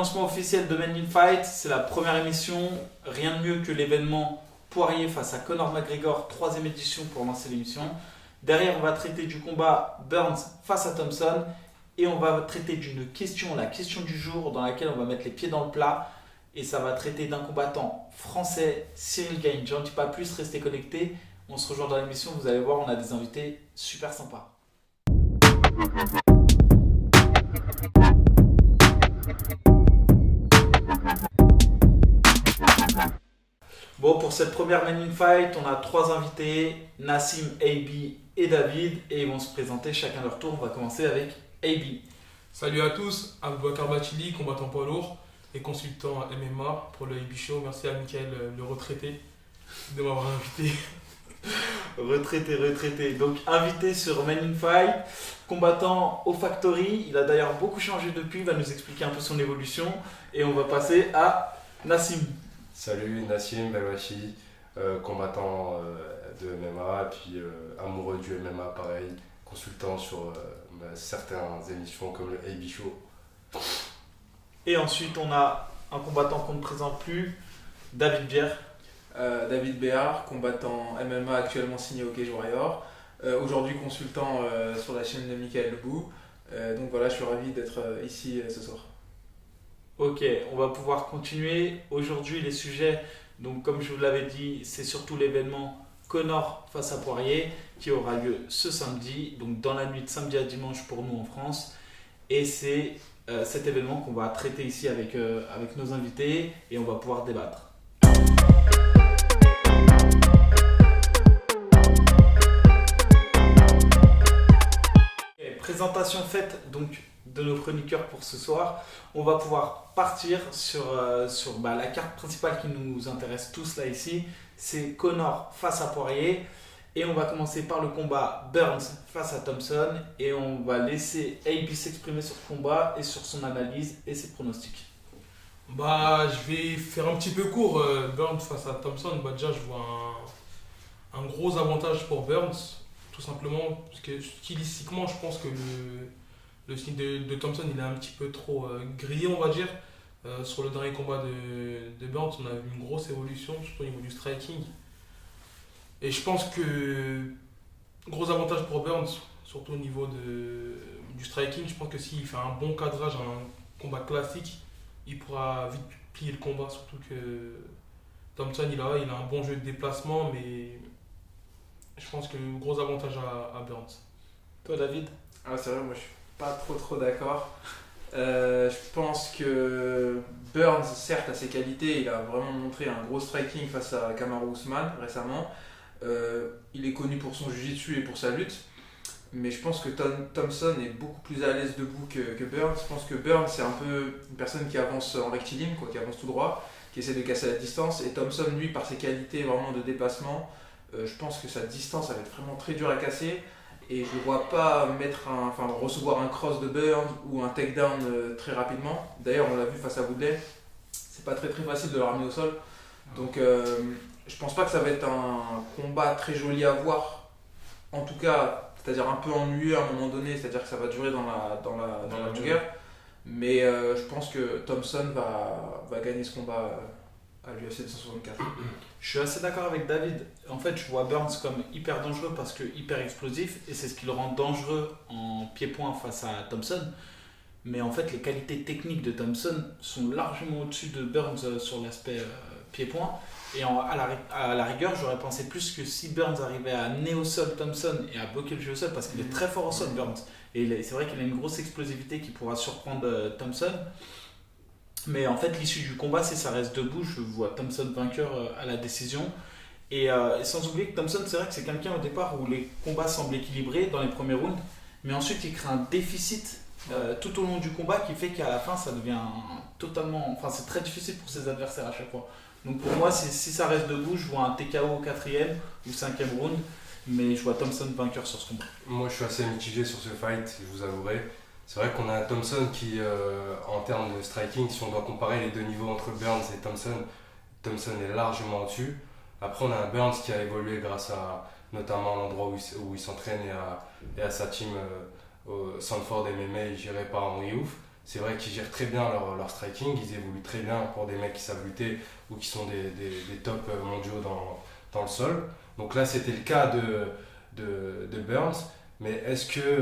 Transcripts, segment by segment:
lancement officiel de Men in Fight, c'est la première émission. Rien de mieux que l'événement Poirier face à Conor McGregor, 3ème édition pour lancer l'émission. Derrière, on va traiter du combat Burns face à Thompson. Et on va traiter d'une question, la question du jour, dans laquelle on va mettre les pieds dans le plat. Et ça va traiter d'un combattant français, Cyril Gane. J'en dis pas plus, restez connectés. On se rejoint dans l'émission, vous allez voir, on a des invités super sympas. Bon, pour cette première Men in Fight, on a 3 invités, Nassim, AB et David, et ils vont se présenter chacun leur tour. On va commencer avec AB. Salut à tous, Aboubacar Bachili, combattant poids lourd et consultant MMA pour le AB Show. Merci à Mickaël, le retraité, de m'avoir invité. Retraité. Donc invité sur Men in Fight, combattant au Factory. Il a d'ailleurs beaucoup changé depuis, il va nous expliquer un peu son évolution. Et on va passer à Nassim. Salut, Nassim Belwachi, combattant de MMA, puis amoureux du MMA pareil, consultant sur certaines émissions comme le AB Show. Et ensuite on a un combattant qu'on ne présente plus, David Bière. David Béard, combattant MMA actuellement signé au Cage Warrior, aujourd'hui consultant sur la chaîne de Mickaël Lebou. Donc voilà, je suis ravi d'être ici ce soir. Ok, on va pouvoir continuer. Aujourd'hui les sujets, donc comme je vous l'avais dit, c'est surtout l'événement Conor face à Poirier qui aura lieu ce samedi, donc dans la nuit de samedi à dimanche pour nous en France. Et c'est cet événement qu'on va traiter ici avec nos invités et on va pouvoir débattre. Présentation faite donc de nos chroniqueurs pour ce soir, on va pouvoir partir sur la carte principale qui nous intéresse tous là ici, c'est Conor face à Poirier et on va commencer par le combat Burns face à Thompson et on va laisser AB s'exprimer sur le combat et sur son analyse et ses pronostics. Je vais faire un petit peu court. Burns face à Thompson, déjà je vois un gros avantage pour Burns, tout simplement parce que stylistiquement je pense que le style de Thompson il est un petit peu trop grillé, on va dire. Sur le dernier combat de Burns, on a vu une grosse évolution, surtout au niveau du striking. Et je pense que gros avantage pour Burns, surtout au niveau du striking. Je pense que s'il fait un bon cadrage, un combat classique, il pourra vite plier le combat. Surtout que Thompson il a un bon jeu de déplacement, mais je pense que gros avantage à Burns. Toi David? C'est vrai, moi je suis pas trop d'accord. Je pense que Burns, certes, a ses qualités, il a vraiment montré un gros striking face à Kamaru Usman récemment. Il est connu pour son jiu-jitsu et pour sa lutte, mais je pense que Thompson est beaucoup plus à l'aise debout que Burns. Je pense que Burns c'est un peu une personne qui avance en rectiligne, qui avance tout droit, qui essaie de casser la distance, et Thompson lui par ses qualités vraiment de déplacement, je pense que sa distance elle va être vraiment très dure à casser. Et je ne vois pas recevoir un cross de Burns ou un takedown très rapidement. D'ailleurs, on l'a vu face à Woodley, c'est pas très facile de le ramener au sol. Donc, je pense pas que ça va être un combat très joli à voir. En tout cas, c'est-à-dire un peu ennuyeux à un moment donné, c'est-à-dire que ça va durer dans la longueur. Mais je pense que Thompson va gagner ce combat à l'UFC 264. Je suis assez d'accord avec David. En fait, je vois Burns comme hyper dangereux parce que hyper explosif et c'est ce qui le rend dangereux en pied-point face à Thompson. Mais en fait, les qualités techniques de Thompson sont largement au-dessus de Burns sur l'aspect pied-point. Et à la rigueur, j'aurais pensé plus que si Burns arrivait à amener au sol Thompson et à bloquer le jeu au sol parce qu'il est très fort au sol, Burns. Et c'est vrai qu'il a une grosse explosivité qui pourra surprendre Thompson. Mais en fait, l'issue du combat, c'est ça reste debout. Je vois Thompson vainqueur à la décision. Et sans oublier que Thompson, c'est vrai que c'est quelqu'un au départ où les combats semblent équilibrés dans les premiers rounds. Mais ensuite, il crée un déficit tout au long du combat qui fait qu'à la fin, ça devient totalement... Enfin, c'est très difficile pour ses adversaires à chaque fois. Donc pour moi, si ça reste debout, je vois un TKO au 4e ou 5e round. Mais je vois Thompson vainqueur sur ce combat. Moi, je suis assez mitigé sur ce fight, je vous avouerai. C'est vrai qu'on a Thompson qui, en termes de striking, si on doit comparer les deux niveaux entre Burns et Thompson est largement au-dessus. Après, on a un Burns qui a évolué grâce à notamment l'endroit où il s'entraîne et à sa team au Sanford MMA géré par Henry Hoof. c'est vrai qu'ils gèrent très bien leur striking, ils évoluent très bien pour des mecs qui savent lutter ou qui sont des tops mondiaux dans le sol. Donc là, c'était le cas de Burns. Mais est-ce que,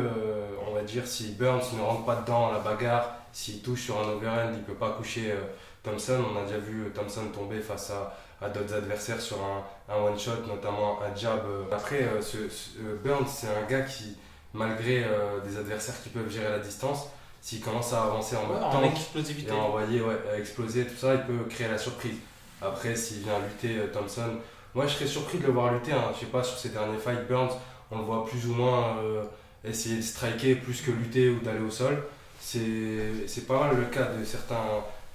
on va dire, si Burns ne rentre pas dedans la bagarre, s'il touche sur un overhand, il ne peut pas coucher Thompson. On a déjà vu Thompson tomber face à d'autres adversaires sur un one-shot, notamment un jab. Après, Burns, c'est un gars qui, malgré des adversaires qui peuvent gérer la distance, s'il commence à avancer en mode en tank explosivité. et à envoyer, à exploser, tout ça, il peut créer la surprise. Après, s'il vient lutter Thompson, moi je serais surpris de le voir lutter. Je sais pas, sur ses derniers fights, Burns, on le voit plus ou moins essayer de striker plus que lutter ou d'aller au sol. C'est pas mal le cas de certains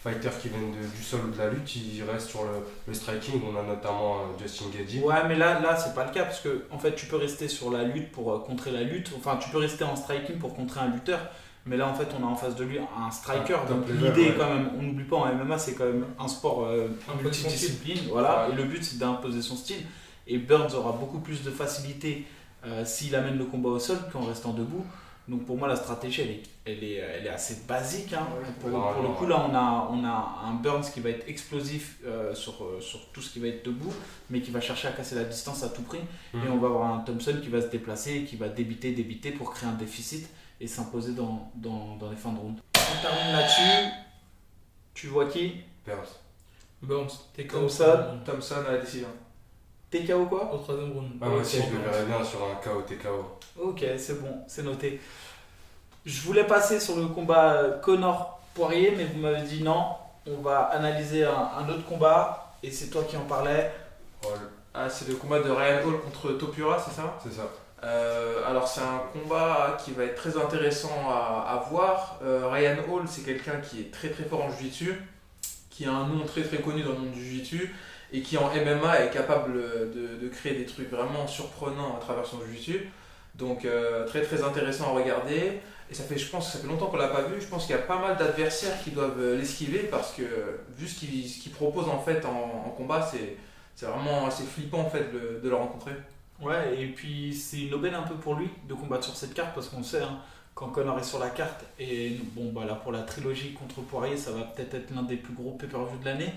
fighters qui viennent du sol ou de la lutte, ils restent sur le striking. On a notamment Justin Gaethje. Ouais, mais là c'est pas le cas parce que en fait tu peux rester sur la lutte pour contrer la lutte. Enfin, tu peux rester en striking pour contrer un lutteur. Mais là en fait on a en face de lui un striker. Donc l'idée est quand même, on n'oublie pas, en MMA c'est quand même un sport multidiscipline. Voilà, et le but c'est d'imposer son style. Et Burns aura beaucoup plus de facilité s'il amène le combat au sol qu'en restant debout. Donc pour moi la stratégie elle est assez basique. Pour le coup là on a un Burns qui va être explosif sur tout ce qui va être debout, mais qui va chercher à casser la distance à tout prix. Et on va avoir un Thompson qui va se déplacer et qui va débiter pour créer un déficit et s'imposer dans les fins de round. On termine là-dessus. Tu vois qui? Burns, Thompson à la décision. TKO quoi? Au troisième round. Moi aussi je le verrais bien sur un KO TKO. Ok, c'est bon, c'est noté. Je voulais passer sur le combat Conor-Poirier, mais vous m'avez dit non. On va analyser un autre combat, et c'est toi qui en parlais. C'est le combat de Ryan Hall contre Topuria, c'est ça? C'est ça. Alors c'est un combat qui va être très intéressant à voir. Ryan Hall, c'est quelqu'un qui est très très fort en jiu-jitsu, qui a un nom très très connu dans le monde du jiu-jitsu, et qui en MMA est capable de créer des trucs vraiment surprenants à travers son jiu-jitsu. Donc très très intéressant à regarder. Et je pense que ça fait longtemps qu'on l'a pas vu. Je pense qu'il y a pas mal d'adversaires qui doivent l'esquiver parce que vu ce qu'il propose en fait en combat, c'est vraiment assez flippant en fait de le rencontrer. Ouais, et puis c'est une aubaine un peu pour lui de combattre sur cette carte parce qu'on sait quand Conor est sur la carte, et bon bah là pour la trilogie contre Poirier ça va peut-être être l'un des plus gros pay-per-view de l'année.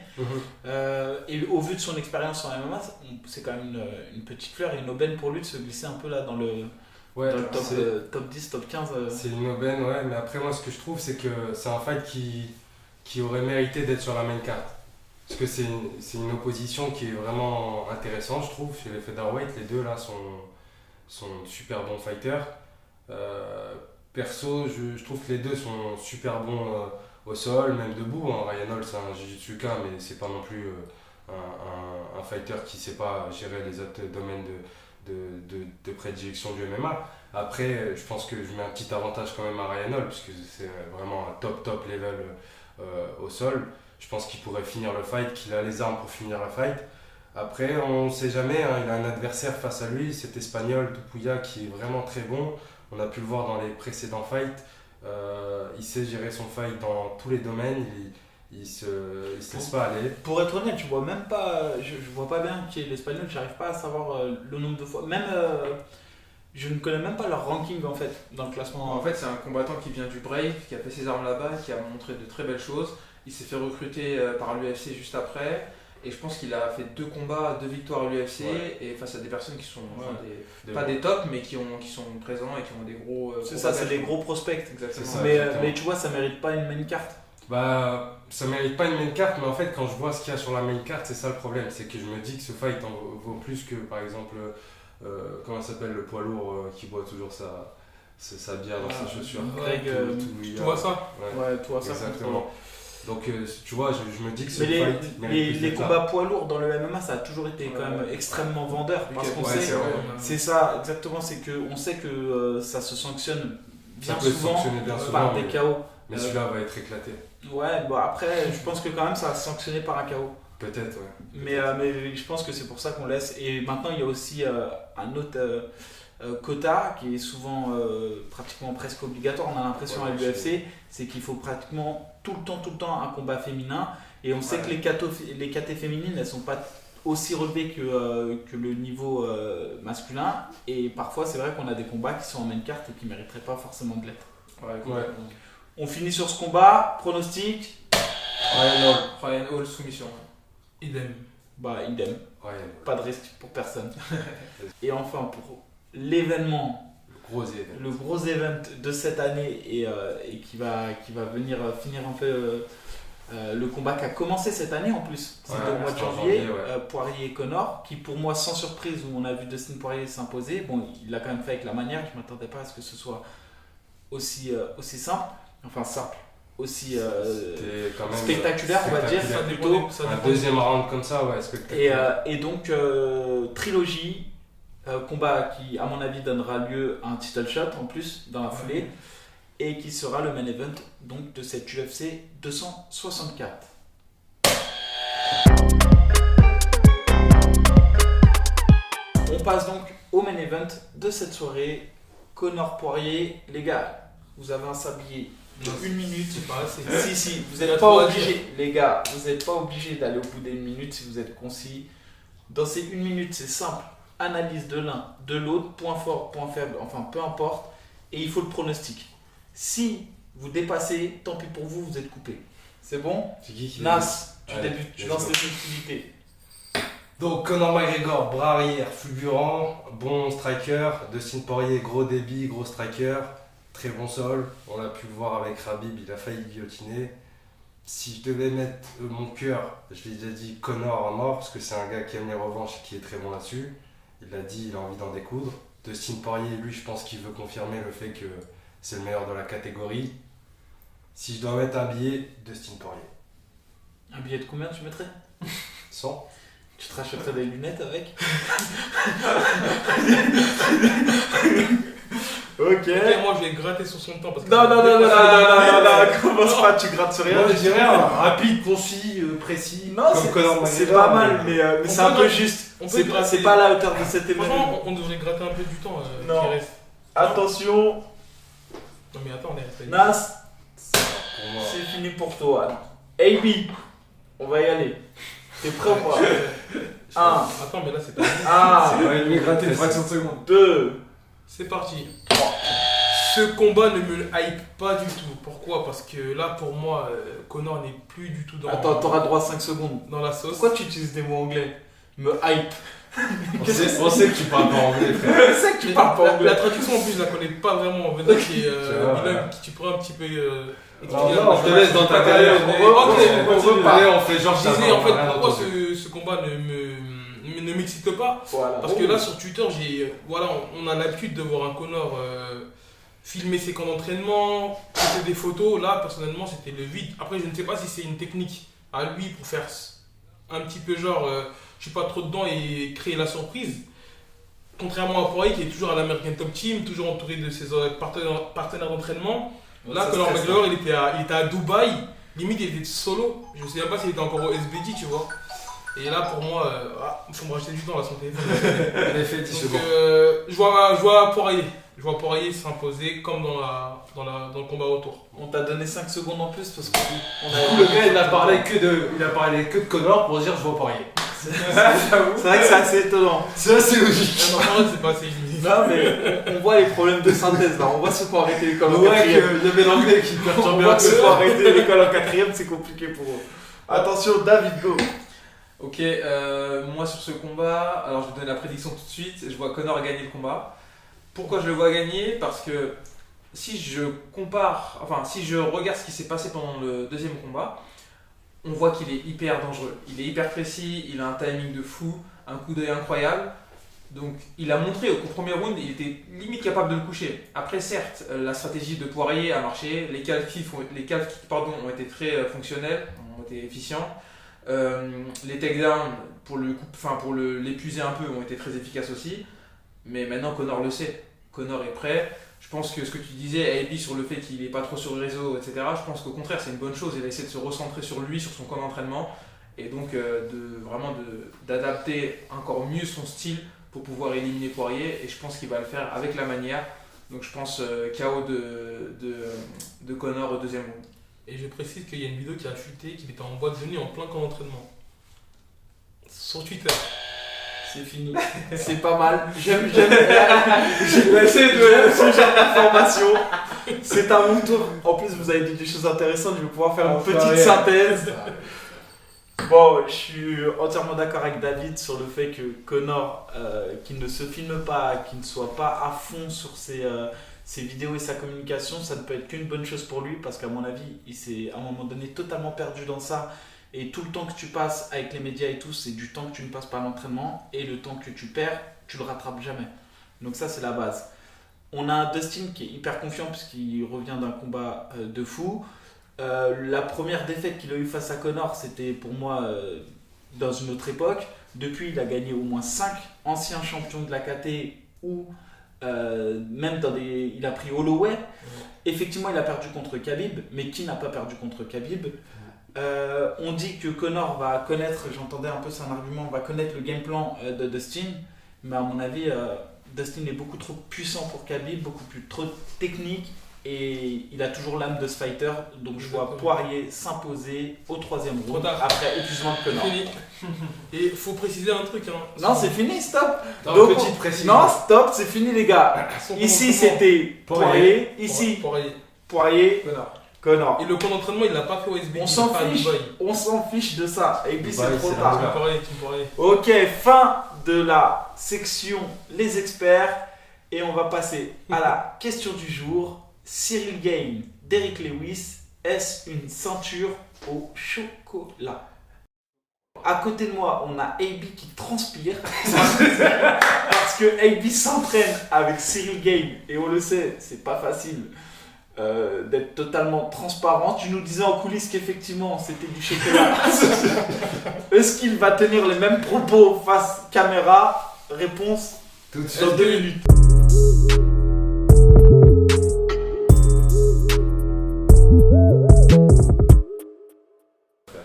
Et au vu de son expérience en MMA, c'est quand même une petite fleur et une aubaine pour lui de se glisser un peu là dans le top 10, top 15. C'est une aubaine, ouais, mais après moi ce que je trouve c'est que c'est un fight qui aurait mérité d'être sur la main carte. Parce que c'est une opposition qui est vraiment intéressante, je trouve, chez les featherweight. Les deux là sont super bons fighters. Perso, je trouve que les deux sont super bons au sol, même debout. Ryan Hall c'est un jiu-jitsuka, mais c'est pas non plus un fighter qui sait pas gérer les autres domaines de prédilection du MMA. Après, je pense que je mets un petit avantage quand même à Ryan Hall, puisque c'est vraiment un top level au sol. Je pense qu'il pourrait finir le fight, qu'il a les armes pour finir la fight. Après, on ne sait jamais, il a un adversaire face à lui, cet Espagnol, Topuria, qui est vraiment très bon. On a pu le voir dans les précédents fights. Il sait gérer son fight dans tous les domaines. Il se laisse pas aller. Pour être honnête, je vois même pas, je vois pas bien qui est l'Espagnol, j'arrive pas à savoir le nombre de fois. Même, je ne connais même pas leur ranking en fait dans le classement. En fait, c'est un combattant qui vient du Brave, qui a fait ses armes là-bas, qui a montré de très belles choses. Il s'est fait recruter par l'UFC juste après. Et je pense qu'il a fait 2 combats, 2 victoires à l'UFC, et face à des personnes qui sont pas des tops, mais qui sont présents et qui ont des gros. C'est ça, c'est des gros prospects. Exactement. Ça, mais tu vois, ça mérite pas une main carte. Bah, ça mérite pas une main carte, mais en fait, quand je vois ce qu'il y a sur la main carte, c'est ça le problème. C'est que je me dis que ce fight en vaut plus que, par exemple, comment s'appelle le poids lourd qui boit toujours sa bière dans ses chaussures. Greg, tu vois ça? Ouais, tu vois ça. Exactement. Donc tu vois, je me dis que ce mais fight mérite plus les d'être combats poids lourds dans le MMA, ça a toujours été quand même extrêmement vendeur. Parce qu'on sait, c'est ça, exactement, c'est qu'on sait que ça se sanctionne bien souvent par des KO. Mais celui-là va être éclaté. Ouais, bon après, je pense que quand même ça va se sanctionner par un KO. Peut-être, ouais. Mais je pense que c'est pour ça qu'on laisse. Et maintenant, il y a aussi un autre quota qui est souvent pratiquement presque obligatoire. On a l'impression à l'UFC, c'est qu'il faut pratiquement tout le temps un combat féminin. Et on sait que les KT féminines, elles sont pas aussi relevées que le niveau masculin. Et parfois, c'est vrai qu'on a des combats qui sont en main carte et qui mériteraient pas forcément de l'être. Ouais. On finit sur ce combat. Pronostic. Ryan Hall, soumission. Idem. Bah, idem. Ryan. Pas de risque pour personne. Et enfin, pour l'événement, Gros événement. le gros event de cette année et qui va venir finir un peu le combat qui a commencé cette année en plus. C'était Ouais, au mois de c'était en janvier. janvier, ouais. Poirier et Connor, qui pour moi, sans surprise, où on a vu Dustin Poirier s'imposer. Bon, il l'a quand même fait avec la manière. Je ne m'attendais pas à ce que ce soit aussi simple. Enfin, simple. Aussi C'était quand même spectaculaire, on va dire. Ça plutôt. dépend. Ça un dépend. deuxième round comme ça, ouais, spectaculaire. Et donc, trilogie, combat qui, à mon avis, donnera lieu à un title shot en plus dans la foulée, et qui sera le main event donc, de cette UFC 264. On passe donc au main event de cette soirée. Connor Poirier, les gars, vous avez un sablier de Non, 1 minute. C'est pas assez. Si, vous Il y n'êtes a pas trop à obligés, les gars, vous n'êtes pas obligés d'aller au bout des 1 minute si vous êtes concis. Dans ces 1 minute, c'est simple. Analyse de l'un, de l'autre, point fort, point faible, enfin peu importe. Et il faut le pronostic. Si vous dépassez, tant pis pour vous, vous êtes coupé. C'est bon? C'est qui Nas, tu Allez, débutes, tu let's lances go. les activités. Donc Conor McGregor, bras arrière fulgurant, bon striker. Dustin Poirier, gros débit, gros striker, très bon sol. On l'a pu le voir avec Khabib, il a failli guillotiner. Si je devais mettre mon cœur, je l'ai déjà dit, Conor à mort, parce que c'est un gars qui aime les revanches et qui est très bon là-dessus. Il l'a dit, il a envie d'en découdre. Dustin Poirier, lui, je pense qu'il veut confirmer le fait que c'est le meilleur de la catégorie. Si je dois mettre un billet, Dustin Poirier. Un billet de combien tu mettrais? 100. Tu te rachèterais des lunettes avec? Ok. Ok, moi je vais gratter sur son temps parce que. Non, commence pas, tu grattes sur rien. Moi, je dirais un rapide, concis, précis. Non, comme Conor c'est McGregor, pas mal, mais On c'est un peut peu gra- juste. on peut C'est gratter. c'est pas à la hauteur de cet événement. Franchement, on devrait gratter un peu du temps Non. qui reste. Attention, Non mais attends, on est resté. Nas, Pour moi. c'est fini pour toi. AB, on va y aller. T'es prêt ou pas? 1, Attends, mais là c'est pas. 1, Ouais, lui, gratter une fraction de seconde. 2. C'est parti. Ce combat ne me hype pas du tout. Pourquoi? Parce que là, pour moi, Conor n'est plus du tout dans, Attends, t'auras droit à 5 secondes. dans la sauce. Pourquoi tu utilises des mots anglais? Me hype. On sait que tu parles pas anglais, frère. Je sais que tu Mais parles pas la anglais. traduction en plus, je la connais pas vraiment. Venin qui est vois, bilingue, ouais. qui tu pourrais un petit peu. Non, je te laisse dans ta carrière. Ok, On repart. On fait genre Je ça. disais en fait rien pourquoi entendu. ce combat ne m'excite pas. Voilà. Parce que là sur Twitter, voilà, on a l'habitude de voir un Conor filmer ses camps d'entraînement, poster des photos. Là personnellement c'était le vide. Après je ne sais pas si c'est une technique à lui pour faire un petit peu genre je suis pas trop dedans et créer la surprise. Contrairement à Poirier qui est toujours à l'American Top Team, toujours entouré de ses partenaires d'entraînement. Là, Ça Conor stresse, McGregor, il était à Dubaï, limite il était solo. Je sais même pas s'il était encore au SBD, tu vois. Et là, pour moi, il faut me racheter du temps là, son téléphone. En effet, 10 Donc, secondes. je vois Poirier. Je vois Poirier s'imposer comme dans le combat autour. On t'a donné 5 secondes en plus parce qu'on Le gars, il a parlé que de Conor pour dire je vois Poirier. C'est vrai que c'est assez étonnant. C'est assez logique. Non, en vrai, c'est pas assez limite. Non, mais on voit les problèmes de synthèse là. On voit ceux qui ont arrêté l'école en Ouais, quatrième. qu'il y avait l'anglais qui On perturbait voit un que ceux qui peu. ont arrêté l'école en quatrième, c'est compliqué pour eux. Attention, David, go. Ok, moi sur ce combat, alors je vais donner la prédiction tout de suite, je vois Conor gagner le combat. Pourquoi je le vois gagner? Parce que si je regarde ce qui s'est passé pendant le deuxième combat, on voit qu'il est hyper dangereux. Il est hyper précis, il a un timing de fou, un coup d'œil incroyable. Donc il a montré au premier round, il était limite capable de le coucher. Après certes, la stratégie de Poirier a marché, les calf kicks ont été très fonctionnels, ont été efficients. Les takedowns pour l'épuiser un peu ont été très efficaces aussi. Mais maintenant Conor le sait, Conor est prêt. Je pense que ce que tu disais, AB, sur le fait qu'il n'est pas trop sur le réseau, etc., je pense qu'au contraire c'est une bonne chose. Il a essayé de se recentrer sur lui, sur son camp d'entraînement, et donc d'adapter encore mieux son style pour pouvoir éliminer Poirier, et je pense qu'il va le faire avec la manière. Donc je pense KO de Conor au deuxième round. Et je précise qu'il y a une vidéo qui a fuité, qu'il était en boîte de nuit en plein camp d'entraînement. Sur Twitter. C'est fini. C'est pas mal. J'aime ce genre d'information. C'est à mon tour. En plus, vous avez dit des choses intéressantes. Je vais pouvoir faire une Enfin, petite ouais. synthèse. Bon, je suis entièrement d'accord avec David sur le fait que Connor, qui ne se filme pas, qui ne soit pas à fond sur ses vidéos et sa communication, ça ne peut être qu'une bonne chose pour lui parce qu'à mon avis, il s'est à un moment donné totalement perdu dans ça. Et tout le temps que tu passes avec les médias et tout, c'est du temps que tu ne passes pas à l'entraînement. Et le temps que tu perds, tu le rattrapes jamais. Donc ça, c'est la base. On a un Dustin qui est hyper confiant puisqu'il revient d'un combat de fou. La première défaite qu'il a eue face à Connor, c'était pour moi dans une autre époque. Depuis, il a gagné au moins 5 anciens champions de la KT ou même il a pris Holloway. Effectivement, il a perdu contre Khabib, mais qui n'a pas perdu contre Khabib? On dit que Connor va connaître, j'entendais un peu, c'est un argument, va connaître le game plan de Dustin, mais à mon avis, Dustin est beaucoup trop puissant pour Khabib, beaucoup plus trop technique. Et il a toujours l'âme de ce fighter, donc je vois Poirier s'imposer au 3e round après épuisement de Connor. Fini. Et il faut préciser un truc. Hein. Non, c'est fini, stop. Non, Donc, petite précision. non, stop, c'est fini les gars. Ici c'était Poirier, ici Poirier, Connor. Et le camp d'entraînement, il l'a pas fait au SBT. On s'en fiche, on s'en fiche de ça. Et puis c'est Dubaï, trop c'est tard. là-bas. Ok, fin de la section les experts. Et on va passer à la question du jour. Cyril Gane, Derrick Lewis, est-ce une ceinture au chocolat? À côté de moi, on a AB qui transpire parce que AB s'entraîne avec Cyril Gane et on le sait, c'est pas facile d'être totalement transparent. Tu nous disais en coulisses qu'effectivement c'était du chocolat. Est-ce qu'il va tenir les mêmes propos face caméra? Réponse Tout de suite. dans 2 minutes.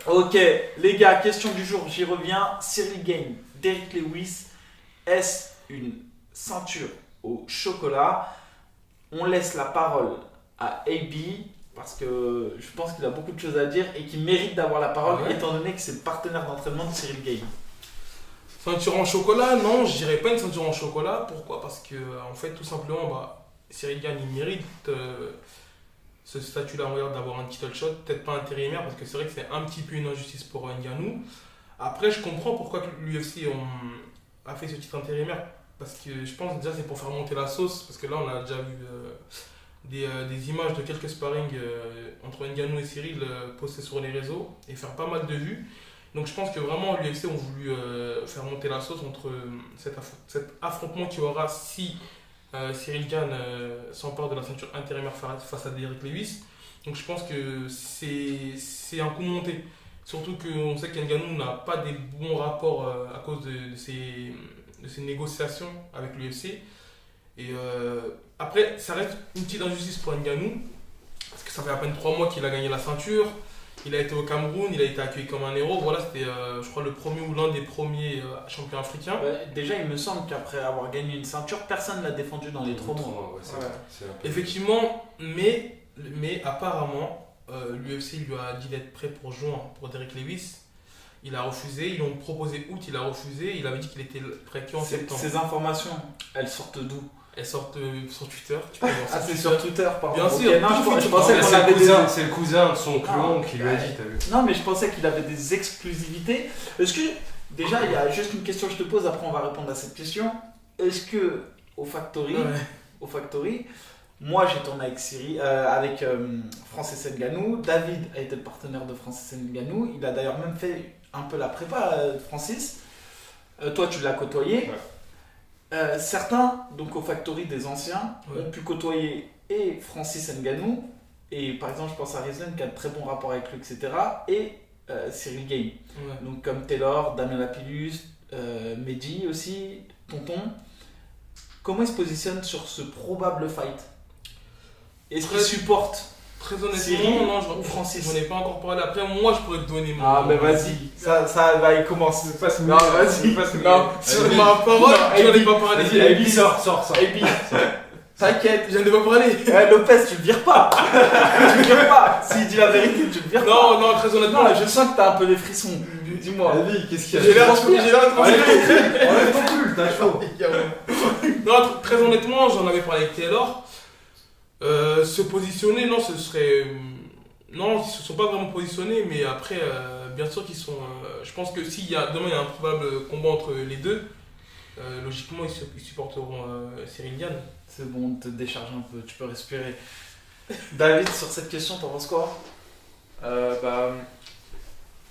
Ok, les gars, question du jour, j'y reviens. Cyril Gane, Derrick Lewis, est-ce une ceinture au chocolat? On laisse la parole à AB parce que je pense qu'il a beaucoup de choses à dire et qu'il mérite d'avoir la parole étant donné que c'est le partenaire d'entraînement de Cyril Gane. Ceinture en chocolat, non, je dirais pas une ceinture en chocolat. Pourquoi? Parce que, en fait, tout simplement, Cyril Gane, il mérite ce statut-là, on regarde d'avoir un title shot, peut-être pas intérimaire, parce que c'est vrai que c'est un petit peu une injustice pour Ngannou. Après, je comprends pourquoi l'UFC a fait ce titre intérimaire, parce que je pense déjà c'est pour faire monter la sauce, parce que là on a déjà vu des images de quelques sparring entre Ngannou et Cyril postées sur les réseaux et faire pas mal de vues. Donc je pense que vraiment l'UFC ont voulu faire monter la sauce entre cet affrontement qu'il y aura si Cyril Gane s'empare de la ceinture intérimaire face à Derrick Lewis. Donc je pense que c'est un coup monté. Surtout qu'on sait qu'Ngannou n'a pas des bons rapports à cause de ses négociations avec l'UFC. Et après, ça reste une petite injustice pour Ngannou. Parce que ça fait à peine 3 mois qu'il a gagné la ceinture. Il a été au Cameroun, il a été accueilli comme un héros. Voilà, c'était, je crois, le premier ou l'un des premiers champions africains. Déjà, il me semble qu'après avoir gagné une ceinture, personne ne l'a défendu dans les 3 mois. Effectivement, mais apparemment, l'UFC lui a dit d'être prêt pour juin pour Derrick Lewis. Il a refusé, ils l'ont proposé août, il a refusé. Il avait dit qu'il était prêt qu'en septembre. Ces informations, elles sortent d'où? Elles sortent sur Twitter. Ah, c'est sur Twitter, pardon. Bien sûr. Okay, non, je pensais qu'on avait C'est le cousin de son clone qui lui a dit, t'as vu? Non, mais je pensais qu'il avait des exclusivités. Est-ce que, déjà, il y a juste une question que je te pose, après on va répondre à cette question. Est-ce que, au Factory, moi j'ai tourné avec Francis Ngannou, David a été le partenaire de Francis Ngannou, il a d'ailleurs même fait un peu la prépa de Francis. Toi, tu l'as côtoyé. Certains, donc au Factory des anciens, ont pu côtoyer et Francis Ngannou, et par exemple je pense à Rizlan qui a de très bons rapports avec lui, etc. et Cyril Gane. Donc comme Taylor, Damien Lapillus, Mehdi aussi, Tonton. Comment il se positionne sur ce probable fight? Est-ce qu'il supporte Très honnêtement, Cyril non, ou Francis? j'en ai pas encore parlé. Après, moi, je pourrais te donner mon... Ah, mais vas-y, ça va, il commence. Non, vas-y. Non, sur ma parole, j'en ai pas parlé. Vas-y, sors. T'inquiète. J'en ai pas parlé. Lopez, tu le vires pas. Tu le vires pas. S'il dit la vérité, tu le vires pas. Non, très honnêtement. Non, je sens que t'as un peu des frissons. Dis-moi. Vas-y, qu'est-ce qu'il y a? J'ai l'air de transpirer. Enlève ton pull, t'as chaud. Non, très honnêtement, j'en avais parlé avec Taylor. Se positionner, non, ce serait. Non, ils ne se sont pas vraiment positionnés, mais après, bien sûr qu'ils sont. Je pense que si demain il y a un probable combat entre les deux, logiquement ils supporteront Cyril Gann. C'est bon, on te décharge un peu, tu peux respirer. David, sur cette question, t'en penses quoi? Bah,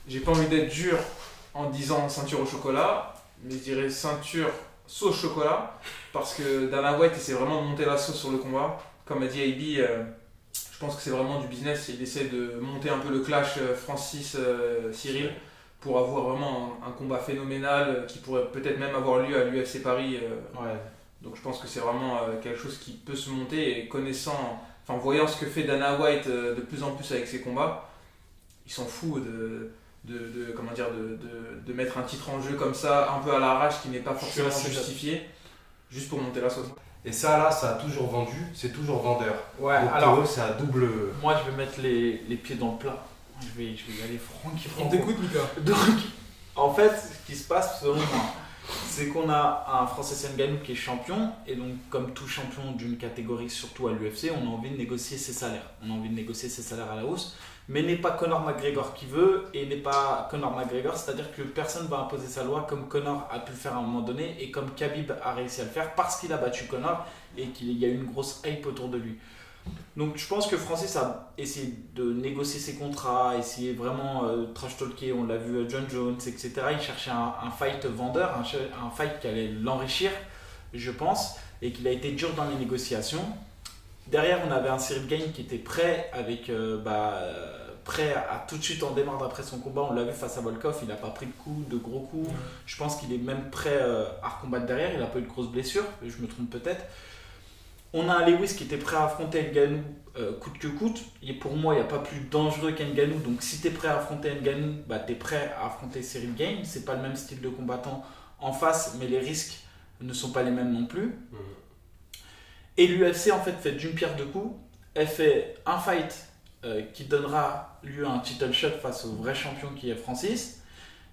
j'ai pas envie d'être dur en disant ceinture au chocolat, mais je dirais ceinture sauce chocolat, parce que Dana White essaie vraiment de monter la sauce sur le combat. Comme a dit AB, je pense que c'est vraiment du business. Il essaie de monter un peu le clash Francis-Cyril pour avoir vraiment un combat phénoménal qui pourrait peut-être même avoir lieu à l'UFC Paris. Ouais. Donc je pense que c'est vraiment quelque chose qui peut se monter et connaissant, enfin voyant ce que fait Dana White de plus en plus avec ses combats, il s'en fout comment dire, de mettre un titre en jeu comme ça, un peu à l'arrache, qui n'est pas forcément justifié, juste pour monter la sauce. Et ça, là, ça a toujours vendu, c'est toujours vendeur. Ouais, Donc alors, pour eux, c'est à double. moi je vais mettre les pieds dans le plat. Je vais y aller franc. On t'écoute, Mika. Donc, en fait, ce qui se passe selon moi, c'est qu'on a un Francis Ngannou qui est champion, et donc, comme tout champion d'une catégorie, surtout à l'UFC, on a envie de négocier ses salaires. On a envie de négocier ses salaires à la hausse, mais n'est pas Conor McGregor qui veut, et n'est pas Conor McGregor, c'est-à-dire que personne ne va imposer sa loi comme Conor a pu le faire à un moment donné, et comme Khabib a réussi à le faire parce qu'il a battu Conor, et qu'il y a une grosse hype autour de lui. Donc je pense que Francis a essayé de négocier ses contrats, essayé vraiment trash talker, on l'a vu John Jones, etc. Il cherchait un fight vendeur, un fight qui allait l'enrichir, je pense, et qu'il a été dur dans les négociations. Derrière, on avait un Cyril Gane qui était prêt, prêt à tout de suite en démarre après son combat. On l'a vu face à Volkov, il n'a pas pris de gros coups. Je pense qu'il est même prêt à recombattre derrière, il n'a pas eu de grosses blessures, je me trompe peut-être. On a un Lewis qui était prêt à affronter Ngannou coûte que coûte. Et pour moi, il n'y a pas plus dangereux qu'Ngannou. Donc si tu es prêt à affronter Ngannou, tu es prêt à affronter Cyril Gane. C'est pas le même style de combattant en face, mais les risques ne sont pas les mêmes non plus. Et l'UFC en fait d'une pierre deux coups. Elle fait un fight qui donnera lieu à un title shot face au vrai champion qui est Francis.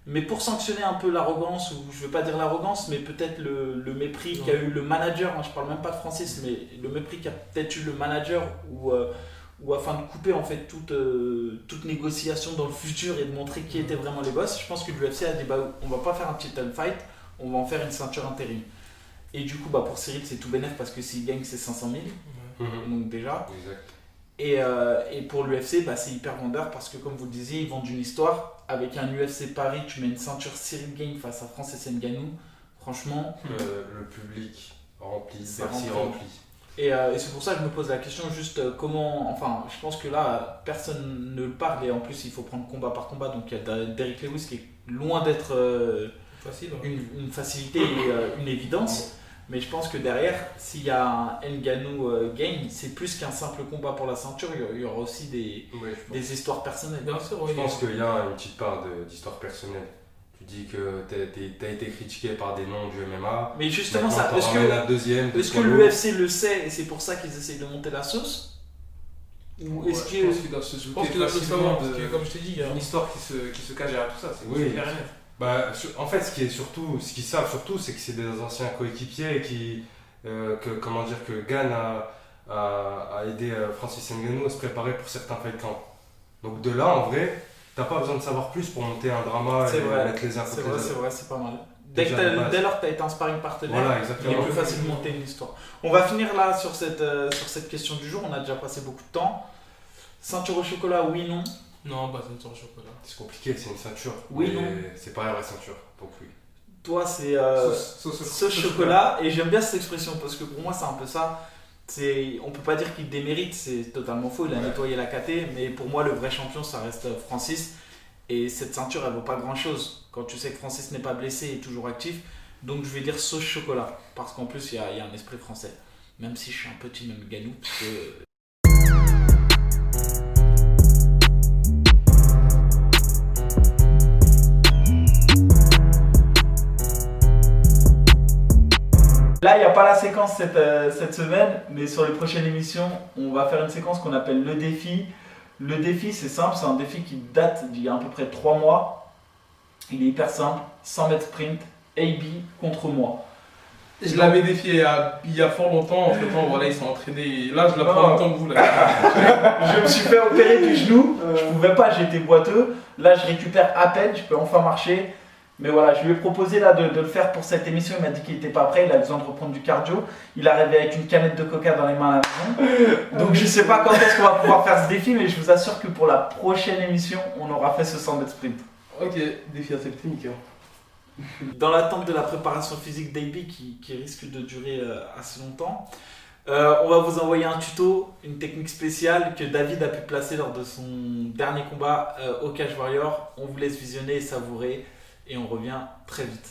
Mais pour sanctionner un peu l'arrogance, ou je ne veux pas dire l'arrogance, mais peut-être le mépris qu'a eu le manager, je ne parle même pas de Francis, mais le mépris qu'a peut-être eu le manager, ou afin de couper en fait toute négociation dans le futur et de montrer qui étaient vraiment les boss, je pense que l'UFC a dit on va pas faire un title fight, on va en faire une ceinture intérim. Et du coup pour Cyril c'est tout bénef parce que s'il gagne c'est 500 000, donc déjà. Exact. Et pour l'UFC, c'est hyper vendeur parce que, comme vous le disiez, ils vendent une histoire. Avec un UFC Paris, tu mets une ceinture Cyril Gane face à Francis Ngannou. Franchement, le public rempli, c'est rempli. Et c'est pour ça que je me pose la question juste comment. Enfin, je pense que là, personne ne le parle et en plus, il faut prendre combat par combat. Donc, il y a Derrick Lewis qui est loin d'être une facilité et une évidence. Mais je pense que derrière, s'il y a un Ngannou Gane, c'est plus qu'un simple combat pour la ceinture, il y aura aussi des histoires personnelles. Bien sûr, je pense qu'il y a une petite part d'histoire personnelle. Tu dis que tu as été critiqué par des noms du MMA. Mais justement, est-ce que l'UFC le sait et c'est pour ça qu'ils essayent de monter la sauce? Ou est-ce je pense qu'ils doivent se douter facilement parce que, comme je t'ai dit, il y a une histoire qui se cache derrière tout ça. C'est clair et net. En fait, ce qu'ils savent surtout, c'est que c'est des anciens coéquipiers et que Gane a aidé Francis Ngannou à se préparer pour certains fight camps. Donc de là, en vrai, t'as pas besoin de savoir plus pour monter un drama mettre les infos. C'est vrai, c'est pas mal. Dès lors que tu as été un sparring partenaire, voilà, il est plus facile de monter une histoire. On va finir là sur cette question du jour, on a déjà passé beaucoup de temps. Ceinture au chocolat, oui, non? Non, pas ceinture au chocolat. C'est compliqué, c'est une ceinture. Oui, non. C'est pas la vraie ceinture, donc oui. Toi, c'est sauce chocolat, et j'aime bien cette expression parce que pour moi, c'est un peu ça. On peut pas dire qu'il démérite, c'est totalement faux, il a nettoyé la KT, mais pour moi, le vrai champion, ça reste Francis. Et cette ceinture, elle vaut pas grand chose quand tu sais que Francis n'est pas blessé et toujours actif. Donc, je vais dire sauce chocolat parce qu'en plus, il y a un esprit français. Même si je suis un petit même Ngannou, parce que. Là, il n'y a pas la séquence cette semaine, mais sur les prochaines émissions, on va faire une séquence qu'on appelle le défi. Le défi, c'est simple, c'est un défi qui date d'il y a à peu près 3 mois. Il est hyper simple, 100 mètres sprint, AB contre moi. Je l'avais défié il y a fort longtemps, en fait, voilà, ils sont entraînés. Là, je l'apprends en même temps que vous. Là. Je me suis fait opérer du genou, je pouvais pas, j'étais boiteux. Là, je récupère à peine, je peux enfin marcher. Mais voilà, je lui ai proposé là, de le faire pour cette émission. Il m'a dit qu'il n'était pas prêt, il a besoin de reprendre du cardio. Il est arrivé avec une canette de coca dans les mains à la maison. Donc je sais pas quand est-ce qu'on va pouvoir faire ce défi, mais je vous assure que pour la prochaine émission, on aura fait ce 100 mètres sprint. Ok, défi accepté, nickel. Dans l'attente de la préparation physique d'AB qui risque de durer assez longtemps, on va vous envoyer un tuto, une technique spéciale que David a pu placer lors de son dernier combat au Cage Warrior. On vous laisse visionner et savourer et on revient très vite.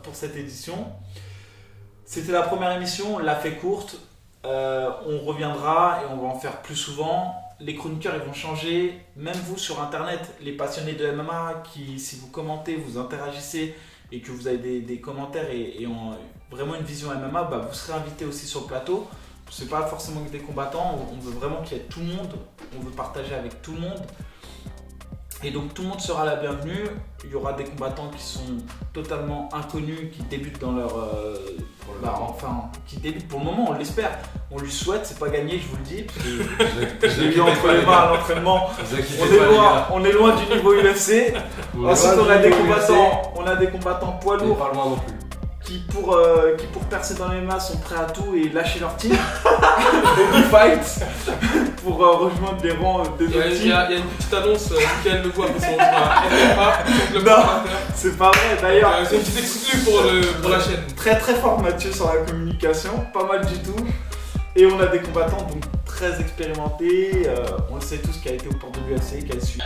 Pour cette édition. C'était la première émission, on l'a fait courte. On reviendra et on va en faire plus souvent. Les chroniqueurs ils vont changer. Même vous sur internet, les passionnés de MMA, qui si vous commentez, vous interagissez et que vous avez des commentaires et vraiment une vision MMA, bah, vous serez invité aussi sur le plateau. C'est pas forcément que des combattants, on veut vraiment qu'il y ait tout le monde, on veut partager avec tout le monde. Et donc tout le monde sera la bienvenue. Il y aura des combattants qui sont totalement inconnus, qui débutent dans leur... qui débutent pour le moment, on l'espère. On lui souhaite, c'est pas gagné, je vous le dis. Je l'ai vu entre les mains à l'entraînement. On est loin du niveau UFC. Ensuite on a des combattants poids lourds. Pas loin non plus. Qui pour percer dans les mains sont prêts à tout et lâcher leur team. Baby fight pour rejoindre les rangs des autres teams. Il y a une petite annonce, Mickaël Legois après son MMA, donc le préparateur. C'est pas vrai d'ailleurs. C'est une petite exclue pour la chaîne. Très très fort Mathieu sur la communication, pas mal du tout. Et on a des combattants donc très expérimentés, on le sait tous qui a été au port de l'UFC, qui a su.